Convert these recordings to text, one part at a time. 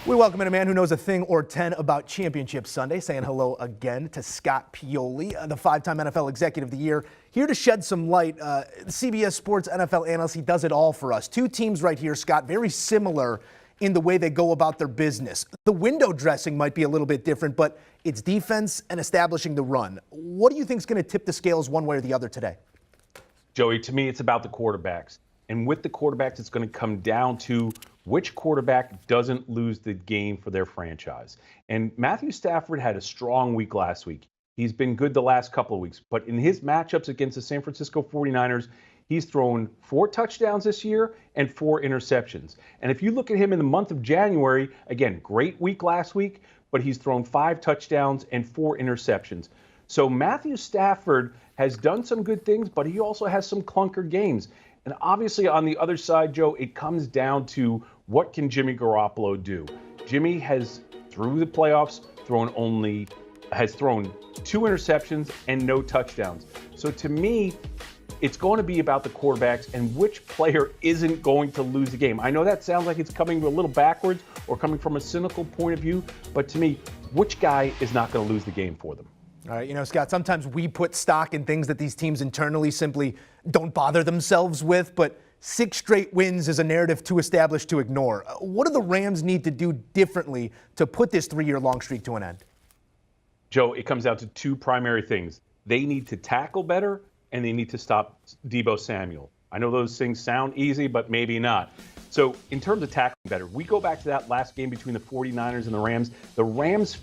We welcome in a man who knows a thing or 10 about Championship Sunday, saying hello again to Scott Pioli, the five-time NFL Executive of the Year, here to shed some light. CBS Sports NFL analyst, he does it all for us. Two teams right here, Scott, very similar in the way they go about their business. The window dressing might be a little bit different, but it's defense and establishing the run. What do you think is going to tip the scales one way or the other today? Joey, to me, it's about the quarterbacks. And with the quarterbacks, it's going to come down to which quarterback doesn't lose the game for their franchise. And Matthew Stafford had a strong week last week. He's been good the last couple of weeks. But in his matchups against the San Francisco 49ers, he's thrown 4 touchdowns this year and 4 interceptions. And if you look at him in the month of January, again, great week last week, but he's thrown 5 touchdowns and 4 interceptions. So Matthew Stafford has done some good things, but he also has some clunker games. And obviously on the other side, Joe, it comes down to what can Jimmy Garoppolo do? Jimmy has, through the playoffs, has thrown 2 interceptions and no touchdowns. So to me, it's going to be about the quarterbacks and which player isn't going to lose the game. I know that sounds like it's coming a little backwards or coming from a cynical point of view, but to me, which guy is not going to lose the game for them? All right, Scott, sometimes we put stock in things that these teams internally simply don't bother themselves with, but 6 straight wins is a narrative too established to ignore. What do the Rams need to do differently to put this 3-year-long streak to an end? Joe, it comes down to 2 primary things. They need to tackle better, and they need to stop Deebo Samuel. I know those things sound easy, but maybe not. So in terms of tackling better, we go back to that last game between the 49ers and the Rams. The Rams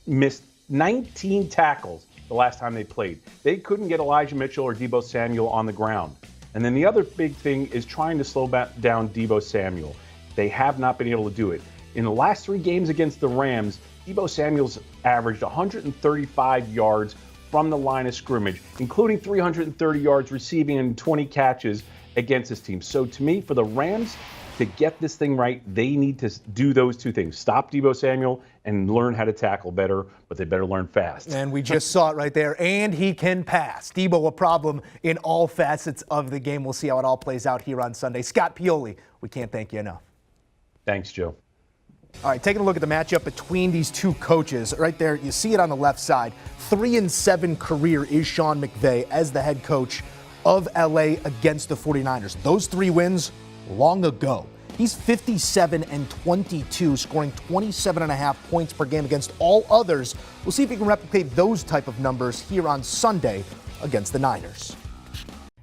missed 19 tackles the last time they played. They couldn't get Elijah Mitchell or Deebo Samuel on the ground. And then the other big thing is trying to slow down Deebo Samuel. They have not been able to do it. In the last 3 games against the Rams, Deebo Samuel's averaged 135 yards from the line of scrimmage, including 330 yards receiving and 20 catches against this team. So to me, for the Rams to get this thing right, they need to do those 2 things. Stop Deebo Samuel and learn how to tackle better, but they better learn fast. And we just saw it right there. And he can pass. Deebo, a problem in all facets of the game. We'll see how it all plays out here on Sunday. Scott Pioli, we can't thank you enough. Thanks, Joe. All right, taking a look at the matchup between these 2 coaches. Right there, you see it on the left side. 3-7 career is Sean McVay as the head coach of LA against the 49ers. Those 3 wins long ago. He's 57-22, scoring 27.5 points per game against all others. We'll see if he can replicate those type of numbers here on Sunday against the Niners.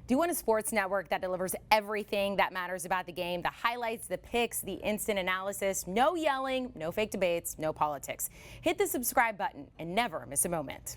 Do you want a sports network that delivers everything that matters about the game? The highlights, the picks, the instant analysis, no yelling, no fake debates, no politics. Hit the subscribe button and never miss a moment.